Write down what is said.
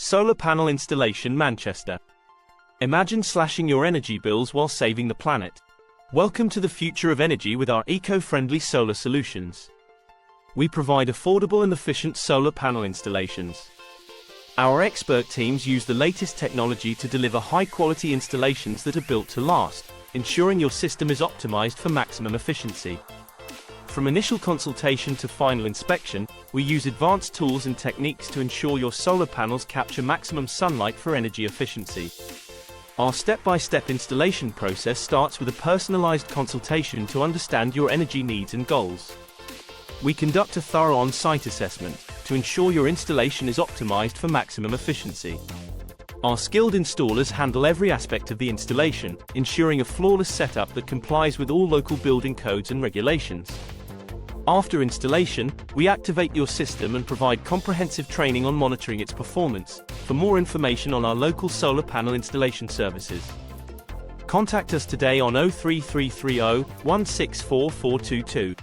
Solar panel installation Manchester. Imagine slashing your energy bills while saving the planet. Welcome to the future of energy with our eco-friendly solar solutions. We provide affordable and efficient solar panel installations. Our expert teams use the latest technology to deliver high-quality installations that are built to last, ensuring your system is optimized for maximum efficiency. From initial consultation to final inspection, we use advanced tools and techniques to ensure your solar panels capture maximum sunlight for energy efficiency. Our step-by-step installation process starts with a personalized consultation to understand your energy needs and goals. We conduct a thorough on-site assessment to ensure your installation is optimized for maximum efficiency. Our skilled installers handle every aspect of the installation, ensuring a flawless setup that complies with all local building codes and regulations. After installation, we activate your system and provide comprehensive training on monitoring its performance. For more information on our local solar panel installation services, contact us today on 03330 164422.